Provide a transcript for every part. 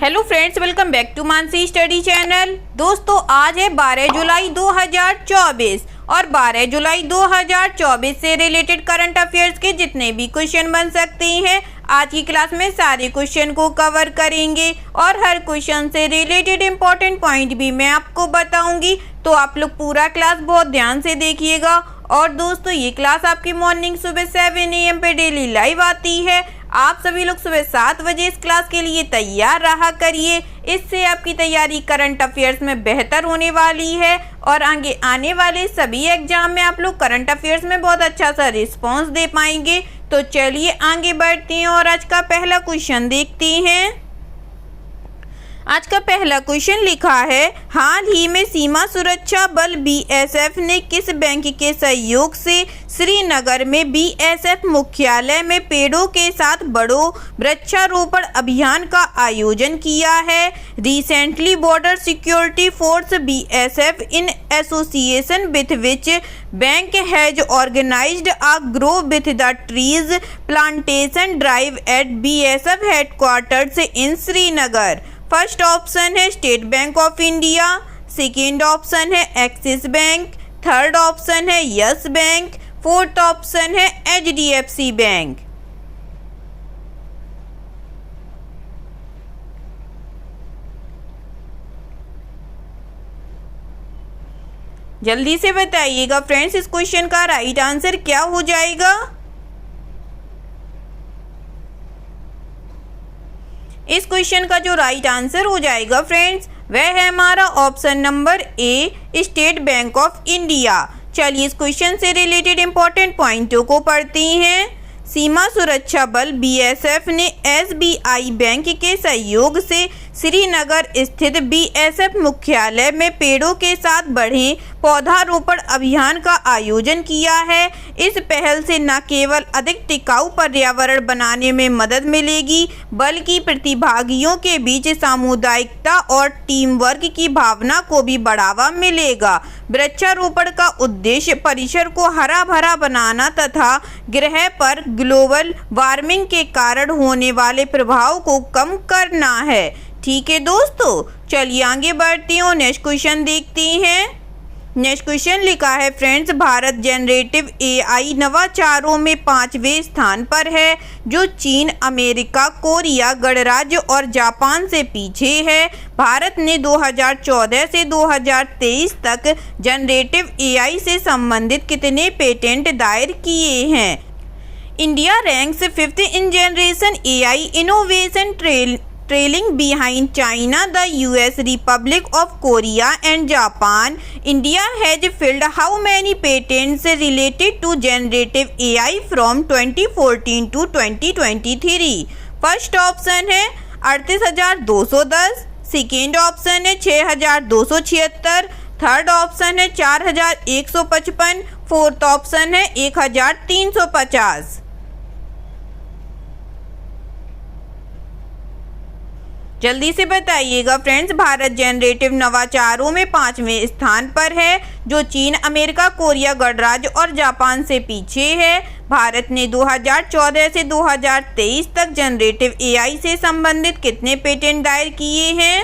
Hello friends, welcome back to Mansi study channel. दोस्तों, आज है 12 जुलाई 2024 और 12 जुलाई 2024 से रिलेटेड करंट अफेयर्स के जितने भी क्वेश्चन बन सकते हैं आज की क्लास में सारे क्वेश्चन को कवर करेंगे और हर क्वेश्चन से रिलेटेड इंपॉर्टेंट पॉइंट भी मैं आपको बताऊंगी। तो आप लोग पूरा क्लास बहुत ध्यान से देखिएगा। और दोस्तों, ये क्लास आपकी मॉर्निंग सुबह 7 AM पे डेली लाइव आती है। आप सभी लोग सुबह 7 बजे इस क्लास के लिए तैयार रहा करिए। इससे आपकी तैयारी करंट अफेयर्स में बेहतर होने वाली है और आगे आने वाले सभी एग्जाम में आप लोग करंट अफेयर्स में बहुत अच्छा सा रिस्पांस दे पाएंगे। तो चलिए आगे बढ़ते हैं और आज का पहला क्वेश्चन देखते हैं। आज का पहला क्वेश्चन लिखा है, हाल ही में सीमा सुरक्षा बल BSF ने किस बैंक के सहयोग से श्रीनगर में BSF मुख्यालय में पेड़ों के साथ बड़ों वृक्षारोपण अभियान का आयोजन किया है? Recently border security force BSF in association with which bank has organized a grow with the trees plantation drive at BSF headquarters in Srinagar. First option है State Bank of India, second option है Axis Bank, third option है Yes Bank, fourth option है HDFC Bank. जल्दी से बताइएगा friends, इस question का right answer क्या हो जाएगा। इस क्वेश्चन का जो राइट आंसर हो जाएगा फ्रेंड्स, वह है हमारा option number A, state Bank of India. चलिए इस क्वेश्चन से रिलेटेड इंपॉर्टेंट पॉइंटों को पढ़ते हैं। सीमा सुरक्षा बल BSF ने SBI बैंक के सहयोग से श्रीनगर स्थित BSF मुख्यालय में पेड़ों के साथ बढ़े पौधारोपण अभियान का आयोजन किया है। इस पहल से न केवल अधिक टिकाऊ पर्यावरण बनाने में मदद मिलेगी, बल्कि प्रतिभागियों के बीच सामुदायिकता और टीम वर्क की भावना को भी बढ़ावा मिलेगा। वृक्षारोपण का उद्देश्य परिसर को हरा भरा बनाना तथा ग्रह पर ग्लोबल वार्मिंग के कारण होने वाले प्रभाव को कम करना है। ठीक है दोस्तों, चलिए आगे बढ़ते हैं और नेक्स्ट क्वेश्चन देखते हैं। नेक्स्ट क्वेश्चन लिखा है फ्रेंड्स, भारत जनरेटिव AI नवाचारों में 5वें स्थान पर है, जो चीन, अमेरिका, कोरिया, गणराज्य और जापान से पीछे है। भारत ने 2014 से 2023 तक जनरेटिव AI से संबंधित कितने पेटेंट दायर किए हैं? India ranks 5th in generation AI innovation trailing behind China, the US, Republic of Korea and Japan. India has filed how many patents related to generative AI from 2014 to 2023? First option है 38,210, second option है 6,276, third option है 4,155, fourth option है 1,350। जल्दी से बताइएगा friends, Bharat generative नवाचारों में 5वें स्थान पर है, जो चीन, अमेरिका, कोरिया, गणराज्य और जापान से पीछे है। भारत ने 2014 से 2023 तक जनरेटिव AI से संबंधित कितने पेटेंट दायर किए हैं?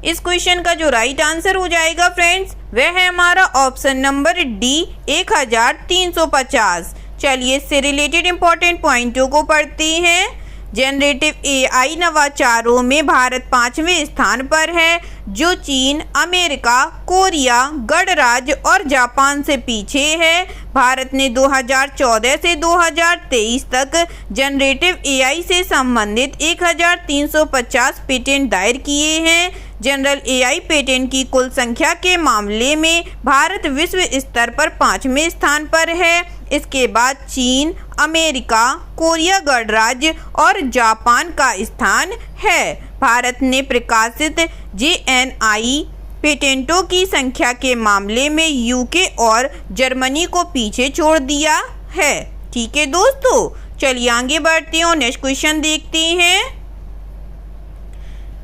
इस क्वेश्चन का जो राइट आंसर हो जाएगा फ्रेंड्स, वह है हमारा ऑप्शन नंबर डी, 1,350। चलिए इससे रिलेटेड इंपॉर्टेंट पॉइंटों को पढ़ते हैं। जनरेटिव AI नवाचारों में भारत 5वें स्थान पर है, जो चीन, अमेरिका, कोरिया, गणराज्य और जापान से पीछे है। भारत ने 2014 से 2023 तक जनरेटिव AI से संबंधित 1,350 पेटेंट दायर किए हैं। जनरल AI पेटेंट की कुल संख्या के मामले में भारत विश्व स्तर पर 5वें स्थान पर है। इसके बाद चीन, अमेरिका, कोरिया, गणराज्य और जापान का स्थान है। भारत ने प्रकाशित JNI पेटेंटों की संख्या के मामले में UK और जर्मनी को पीछे छोड़ दिया है। ठीक है दोस्तों, चलिए आगे बढ़ते हैं और नेक्स्ट क्वेश्चन देखते हैं।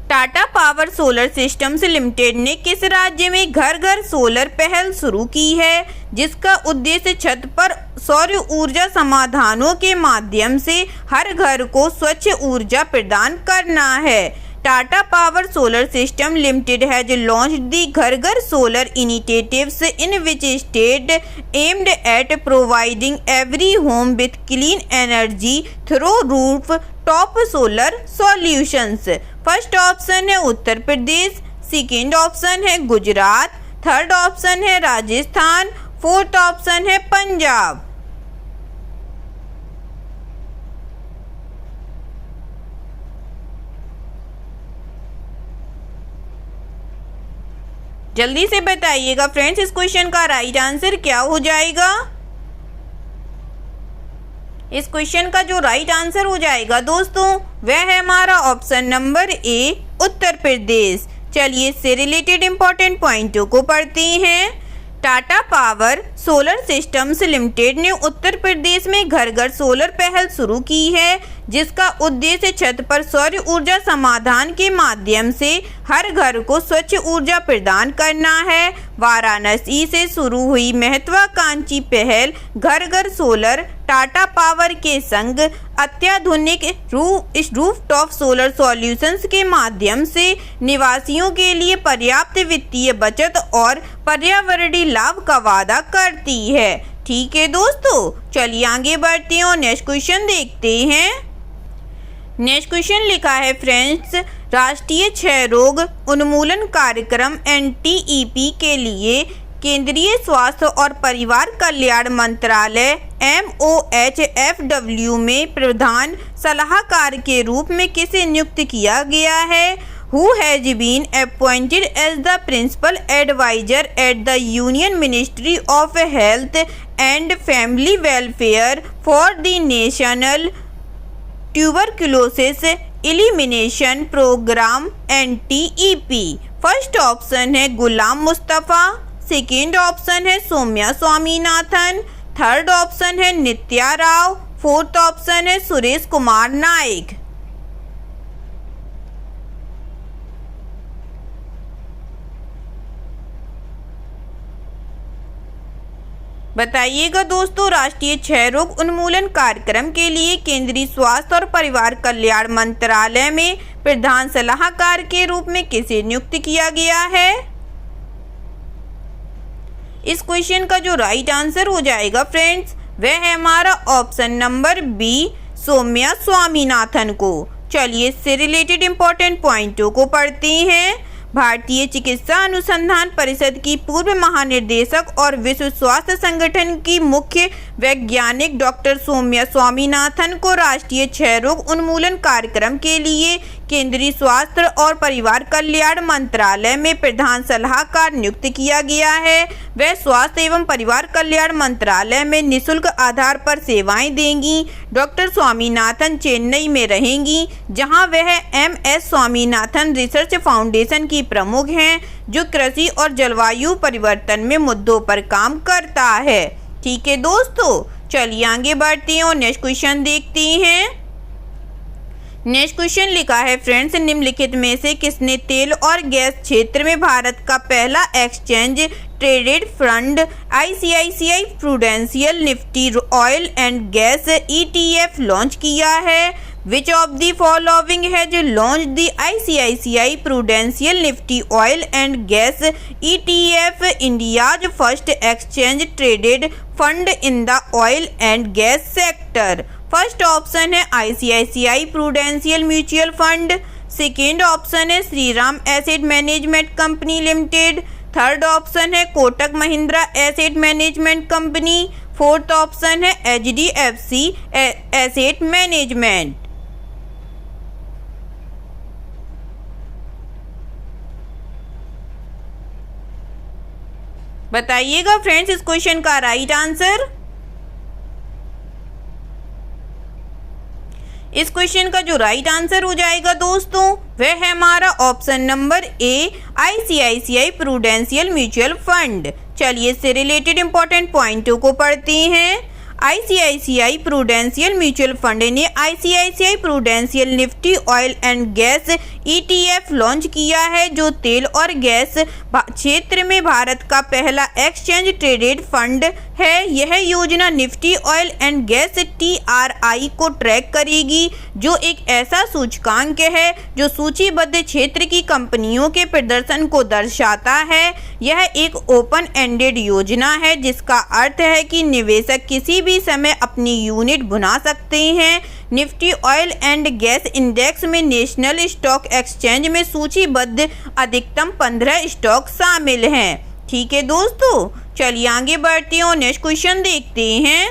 Tata power solar systems limited ने किस राज्य में घर घर सोलर पहल शुरू की है, जिसका उद्देश्य छत पर सौर ऊर्जा समाधानों के माध्यम से हर घर को स्वच्छ ऊर्जा प्रदान करना है। Tata Power Solar System Limited has launched the Ghar Ghar Solar initiatives in which state aimed at providing every home with clean energy through rooftop solar solutions. First option है उत्तर प्रदेश, सेकेंड ऑप्शन है Gujarat, third option है Rajasthan, fourth option है पंजाब। जल्दी से बताइएगा friends, इस question का right answer क्या हो जाएगा। इस क्वेश्चन का जो राइट आंसर हो जाएगा दोस्तों, वह है हमारा option number A, Uttar Pradesh. चलिए इससे रिलेटेड इंपॉर्टेंट पॉइंटों को पढ़ते हैं। Tata power solar systems limited ने उत्तर प्रदेश में घर घर सोलर पहल शुरू की है, जिसका उद्देश्य छत पर सौर ऊर्जा समाधान के माध्यम से हर घर को स्वच्छ ऊर्जा प्रदान करना है। वाराणसी से शुरू हुई महत्वाकांक्षी पहल घर घर सोलर टाटा पावर के संग अत्याधुनिक रूफटॉप सोलर सॉल्यूशंस के माध्यम से निवासियों के लिए पर्याप्त वित्तीय बचत और पर्यावरणीय लाभ का वादा करती है। ठीक है दोस्तों, चलिए आगे बढ़ते हैं और नेक्स्ट क्वेश्चन देखते हैं। नेक्स्ट क्वेश्चन लिखा है फ्रेंड्स, राष्ट्रीय क्षय रोग उन्मूलन कार्यक्रम NTEP के लिए केंद्रीय स्वास्थ्य और परिवार कल्याण मंत्रालय MOHFW में प्रधान सलाहकार के रूप में किसे नियुक्त किया गया है। Who has been appointed as the principal advisor at the Union Ministry of Health and Family Welfare for the National tuberculosis elimination programme NTEP। First option है गुलाम मुस्तफ़ा, सेकेंड ऑप्शन है सौम्या स्वामीनाथन, थर्ड ऑप्शन है नित्या राव, फोर्थ ऑप्शन है सुरेश कुमार नायक। बताइएगा दोस्तों, राष्ट्रीय क्षय रोग उन्मूलन कार्यक्रम के लिए केंद्रीय स्वास्थ्य और परिवार कल्याण मंत्रालय में प्रधान सलाहकार के रूप में किसे नियुक्त किया गया है। इस क्वेश्चन का जो राइट आंसर हो जाएगा फ्रेंड्स, वह है हमारा option number B, Soumya Swaminathan को। चलिए इससे रिलेटेड इंपॉर्टेंट पॉइंटों को पढ़ते हैं। भारतीय चिकित्सा अनुसंधान परिषद की पूर्व महानिदेशक और विश्व स्वास्थ्य संगठन की मुख्य वैज्ञानिक डॉक्टर सौम्या स्वामीनाथन को राष्ट्रीय क्षय रोग उन्मूलन कार्यक्रम के लिए केंद्रीय स्वास्थ्य और परिवार कल्याण मंत्रालय में प्रधान सलाहकार नियुक्त किया गया है। वह स्वास्थ्य एवं परिवार कल्याण मंत्रालय में निःशुल्क आधार पर सेवाएं देंगी। डॉक्टर स्वामीनाथन चेन्नई में रहेंगी, जहां वह MS स्वामीनाथन रिसर्च फाउंडेशन की प्रमुख हैं, जो कृषि और जलवायु परिवर्तन में मुद्दों पर काम करता है। ठीक है दोस्तों, चलिए आगे बढ़ते हैं और नेक्स्ट क्वेश्चन देखते हैं। नेक्स्ट क्वेश्चन लिखा है फ्रेंड्स, निम्नलिखित में से किसने तेल और गैस क्षेत्र में भारत का पहला exchange traded fund ICICI prudential Nifty oil and gas ETF launch किया है। Which of the following has launched the ICICI Prudential Nifty Oil and Gas ETF, India's first exchange traded fund in the oil and gas sector? First option है ICICI Prudential Mutual Fund, second option है Shriram Asset Management Company Limited, third option है Kotak Mahindra Asset Management Company, fourth option है HDFC Asset Management. बताइएगा friends इस question का right answer. इस question का जो राइट आंसर हो जाएगा दोस्तों, वह है हमारा option number A, ICICI Prudential Mutual fund. चलिए इससे रिलेटेड इंपॉर्टेंट पॉइंटों को पढ़ते हैं। आईसीआईसीआई प्रूडेंशियल म्यूचुअल फंड ने ICICI prudential Nifty oil and gas ETF launch किया है, जो तेल और गैस क्षेत्र में भारत का पहला एक्सचेंज ट्रेडेड फंड है। यह योजना Nifty oil and gas TRI को ट्रैक करेगी, जो एक ऐसा सूचकांक है जो सूचीबद्ध क्षेत्र की कंपनियों के प्रदर्शन को दर्शाता है। यह एक ओपन एंडेड योजना है, जिसका अर्थ है कि निवेशक किसी भी समय अपनी यूनिट भुना सकते हैं। Nifty oil and gas index में नेशनल स्टॉक एक्सचेंज में सूचीबद्ध अधिकतम 15 स्टॉक शामिल हैं। ठीक है दोस्तों, चलिए आगे बढ़ते हैं और नेक्स्ट क्वेश्चन देखते हैं।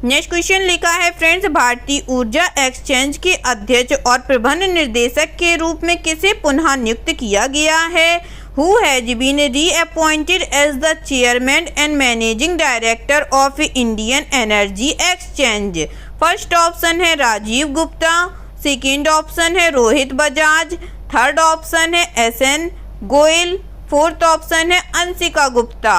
नेक्स्ट क्वेश्चन लिखा है फ्रेंड्स, भारतीय ऊर्जा एक्सचेंज के अध्यक्ष और प्रबंध निर्देशक के रूप में किसे पुनः नियुक्त किया गया है? Who has been reappointed as the chairman and managing director of Indian Energy Exchange? First option है राजीव गुप्ता, सेकेंड ऑप्शन है रोहित बजाज, थर्ड ऑप्शन है SN गोयल, फोर्थ ऑप्शन है अंशिका गुप्ता।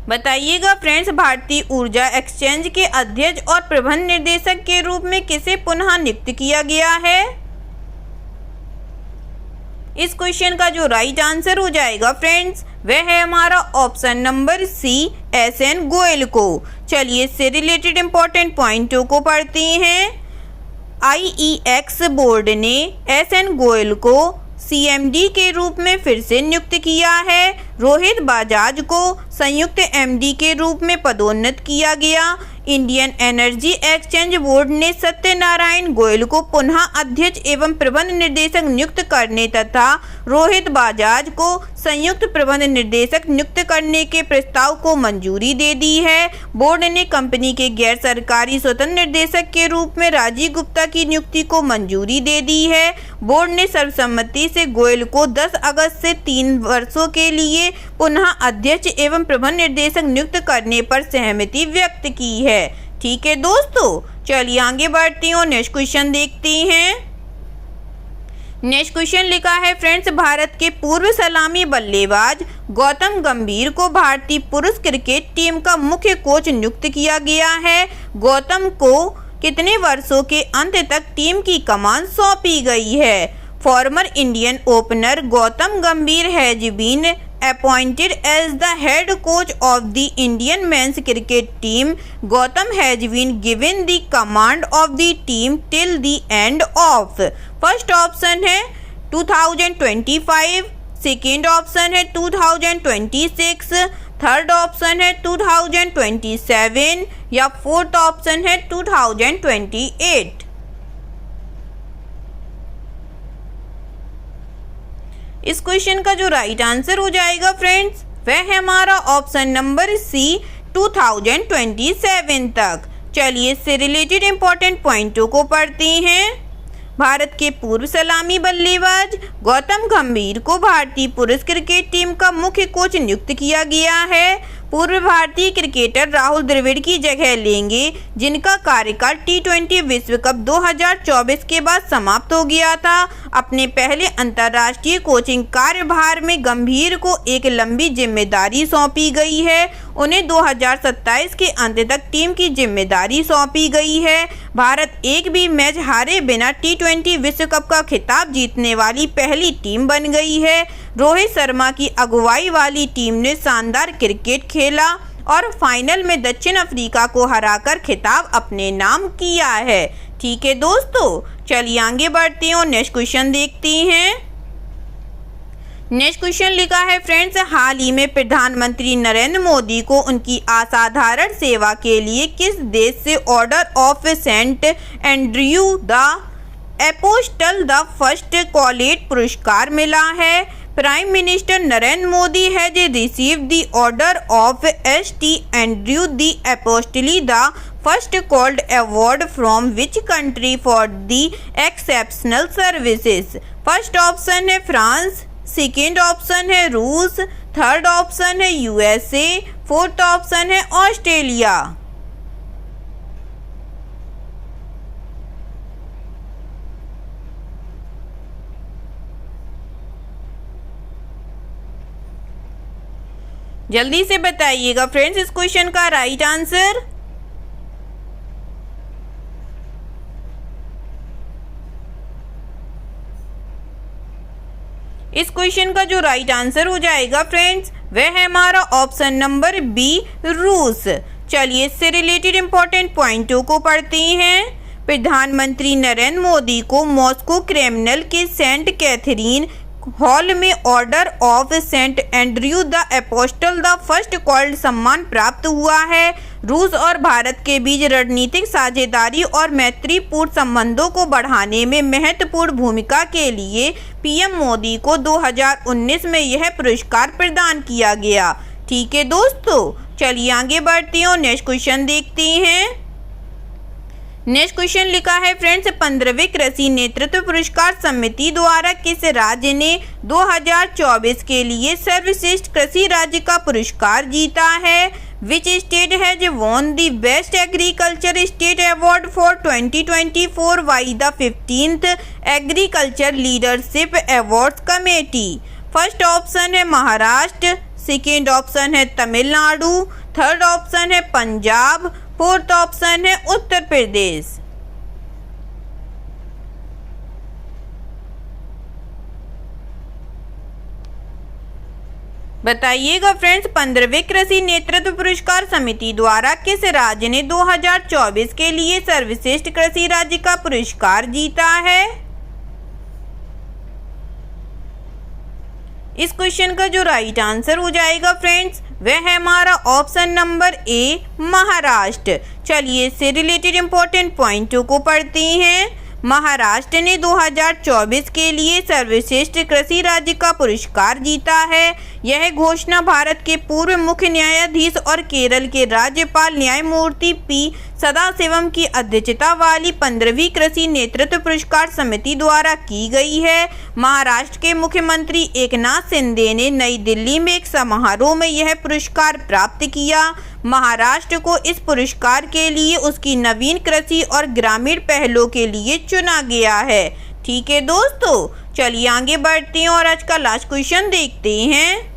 बताइएगा फ्रेंड्स, भारतीय ऊर्जा एक्सचेंज के अध्यक्ष और प्रबंध निर्देशक के रूप में किसे पुनः नियुक्त किया गया है? इस क्वेश्चन का जो राइट आंसर हो जाएगा फ्रेंड्स, वह है हमारा option number C SN Goyal को। चलिए इससे रिलेटेड इंपॉर्टेंट पॉइंटों को पढ़ते हैं। IEX बोर्ड ने SN गोयल को CMD के रूप में फिर से नियुक्त किया है। रोहित बजाज को संयुक्त MD के रूप में पदोन्नत किया गया। इंडियन एनर्जी एक्सचेंज बोर्ड ने सत्यनारायण गोयल को पुनः अध्यक्ष एवं प्रबंध निर्देशक नियुक्त करने तथा रोहित बजाज को संयुक्त प्रबंध निर्देशक नियुक्त करने के प्रस्ताव को मंजूरी दे दी है। बोर्ड ने कंपनी के गैर सरकारी स्वतंत्र निर्देशक के रूप में राजीव गुप्ता की नियुक्ति को मंजूरी दे दी है। बोर्ड ने सर्वसम्मति से गोयल को 10 अगस्त से 3 वर्षों के लिए पुनः अध्यक्ष एवं प्रबंध निर्देशक नियुक्त करने पर सहमति व्यक्त की है। ठीक है दोस्तों, चलिए आगे बढ़ते हैं और नेक्स्ट क्वेश्चन देखते हैं। नेक्स्ट क्वेश्चन लिखा है फ्रेंड्स, भारत के पूर्व सलामी बल्लेबाज गौतम गंभीर को भारतीय पुरुष क्रिकेट टीम का मुख्य कोच नियुक्त किया गया है। गौतम को कितने वर्षों के अंत तक टीम की कमान सौंपी गई है? Former Indian opener Gautam Gambhir has been appointed as the head coach of the Indian men's cricket team. Gautam has been given the command of the team till the end of. First option है 2025, second option है 2026, third option है 2027 या fourth option है 2028। इस question का जो right answer हो जाएगा फ्रेंड्स, वह है हमारा ऑप्शन नंबर C 2027 तक। चलिए इससे रिलेटेड इंपॉर्टेंट पॉइंटों को पढ़ते हैं। भारत के पूर्व सलामी बल्लेबाज गौतम गंभीर को भारतीय पुरुष क्रिकेट टीम का मुख्य कोच नियुक्त किया गया है। पूर्व भारतीय क्रिकेटर राहुल द्रविड़ की जगह लेंगे, जिनका कार्यकाल T20 विश्व कप 2024 के बाद समाप्त हो गया था। अपने पहले अंतर्राष्ट्रीय कोचिंग कार्यभार में गंभीर को एक लंबी जिम्मेदारी सौंपी गई है। उन्हें 2027 के अंत तक टीम की जिम्मेदारी सौंपी गई है। भारत एक भी मैच हारे बिना T20 विश्व कप का खिताब जीतने वाली पहली टीम बन गई है। रोहित शर्मा की अगुवाई वाली टीम ने शानदार क्रिकेट खेला और फाइनल में दक्षिण अफ्रीका को हराकर खिताब अपने नाम किया है। ठीक है दोस्तों, चलिए आगे बढ़ते हैं और नेक्स्ट क्वेश्चन देखते हैं। नेक्स्ट क्वेश्चन लिखा है फ्रेंड्स, हाल ही में प्रधानमंत्री नरेंद्र मोदी को उनकी असाधारण सेवा के लिए किस देश से order of Saint Andrew the apostle the first called पुरस्कार मिला है? Prime minister Narendra Modi has received the order of St. Andrew the Apostolic the first called award from which country for the exceptional services? First option है France, second option है रूस, third option है USA, fourth option है Australia. जल्दी से बताइएगा friends इस question का राइट आंसर। इस क्वेश्चन का जो राइट आंसर हो जाएगा फ्रेंड्स वह है हमारा ऑप्शन नंबर बी, रूस। चलिए इससे रिलेटेड इंपॉर्टेंट पॉइंटों को पढ़ते हैं। प्रधानमंत्री नरेंद्र मोदी को मॉस्को क्रेमलिन के सेंट कैथरीन हॉल में order of Saint Andrew the apostle the first called सम्मान प्राप्त हुआ है। रूस और भारत के बीच रणनीतिक साझेदारी और मैत्रीपूर्ण संबंधों को बढ़ाने में महत्वपूर्ण भूमिका के लिए पीएम मोदी को 2019 में यह पुरस्कार प्रदान किया गया। ठीक है दोस्तों, चलिए आगे बढ़ते हैं और नेक्स्ट क्वेश्चन देखते हैं। नेक्स्ट क्वेश्चन लिखा है फ्रेंड्स, 15वें कृषि नेतृत्व पुरस्कार समिति द्वारा किस राज्य ने 2024 के लिए सर्वश्रेष्ठ कृषि राज्य का पुरस्कार जीता है? Which state has won the best agriculture state award for 2024 by the 15th agriculture leadership awards committee? First option है महाराष्ट्र, सेकेंड ऑप्शन है तमिलनाडु, थर्ड ऑप्शन है पंजाब, फोर्थ ऑप्शन है उत्तर प्रदेश। बताइएगा फ्रेंड्स, 15वें कृषि नेतृत्व पुरस्कार समिति द्वारा किस राज्य ने 2024 के लिए सर्वश्रेष्ठ कृषि राज्य का पुरस्कार जीता है? इस क्वेश्चन का जो राइट आंसर हो जाएगा फ्रेंड्स वह है हमारा ऑप्शन नंबर ए, महाराष्ट्र। चलिए इससे रिलेटेड इंपॉर्टेंट पॉइंटों को पढ़ते हैं। महाराष्ट्र ने 2024 के लिए सर्वश्रेष्ठ कृषि राज्य का पुरस्कार जीता है। यह घोषणा भारत के पूर्व मुख्य न्यायाधीश और केरल के राज्यपाल न्यायमूर्ति पी सदाशिवम की अध्यक्षता वाली 15वीं कृषि नेतृत्व पुरस्कार समिति द्वारा की गई है। महाराष्ट्र के मुख्यमंत्री एकनाथ शिंदे ने नई दिल्ली में एक समारोह में यह पुरस्कार प्राप्त किया। महाराष्ट्र को इस पुरस्कार के लिए उसकी नवीन कृषि और ग्रामीण पहलों के लिए चुना गया है। ठीक है दोस्तों, चलिए आगे बढ़ते हैं और आज का लास्ट क्वेश्चन देखते हैं।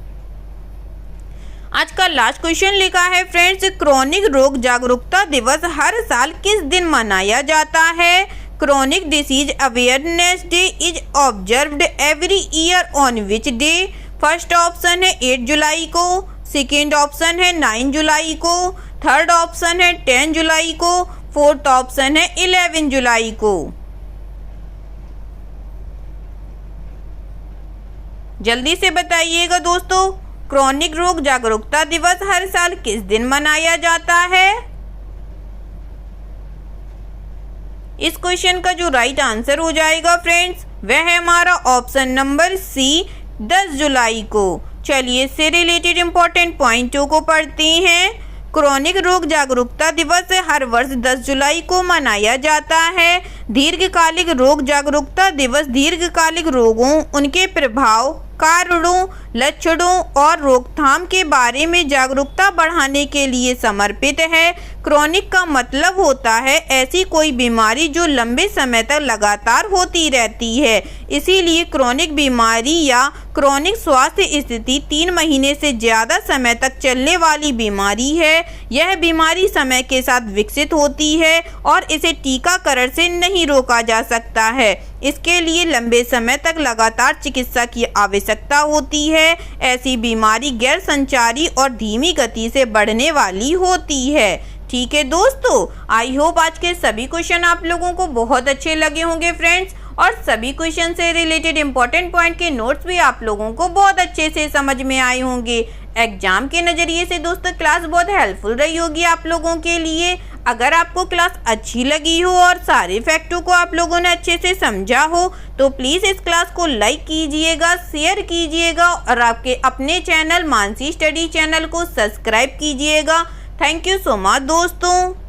आज का लास्ट क्वेश्चन लिखा है फ्रेंड्स, क्रोनिक रोग जागरूकता दिवस हर साल किस दिन मनाया जाता है? Chronic disease awareness day is observed every year on which day? First option है 8 जुलाई को, सेकेंड ऑप्शन है 9 जुलाई को, थर्ड ऑप्शन है 10 जुलाई को, फोर्थ ऑप्शन है 11 जुलाई को। जल्दी से बताइएगा दोस्तों, क्रोनिक रोग जागरूकता दिवस हर साल किस दिन मनाया जाता है? इस क्वेश्चन का जो राइट आंसर हो जाएगा फ्रेंड्स वह है हमारा ऑप्शन नंबर सी, 10 जुलाई को। चलिए इससे रिलेटेड इंपॉर्टेंट पॉइंटों को पढ़ते हैं। क्रोनिक रोग जागरूकता दिवस हर वर्ष 10 जुलाई को मनाया जाता है। दीर्घकालिक रोग जागरूकता दिवस दीर्घकालिक रोगों, उनके प्रभाव, कारणों, लक्षणों और रोकथाम के बारे में जागरूकता बढ़ाने के लिए समर्पित है। क्रोनिक का मतलब होता है ऐसी कोई बीमारी जो लंबे समय तक लगातार होती रहती है। इसीलिए क्रोनिक बीमारी या क्रोनिक स्वास्थ्य स्थिति 3 महीने से ज़्यादा समय तक चलने वाली बीमारी है। यह बीमारी समय के साथ विकसित होती है और इसे टीकाकरण से नहीं रोका जा सकता है। इसके लिए लंबे समय तक लगातार चिकित्सा की आवश्यकता होती है। ऐसी बीमारी गैर संचारी और धीमी गति से बढ़ने वाली होती है। ठीक है दोस्तों, आई होप आज के सभी क्वेश्चन आप लोगों को बहुत अच्छे लगे होंगे फ्रेंड्स, और सभी क्वेश्चन से रिलेटेड इंपॉर्टेंट पॉइंट के नोट्स भी आप लोगों को बहुत अच्छे से समझ में आए होंगे। एग्जाम के नज़रिए से दोस्तों क्लास बहुत हेल्पफुल रही होगी आप लोगों के लिए। अगर आपको क्लास अच्छी लगी हो और सारे फैक्टों को आप लोगों ने अच्छे से समझा हो तो प्लीज़ इस क्लास को लाइक कीजिएगा, शेयर कीजिएगा और आपके अपने चैनल मानसी स्टडी चैनल को सब्सक्राइब कीजिएगा। थैंक यू सो मच दोस्तों।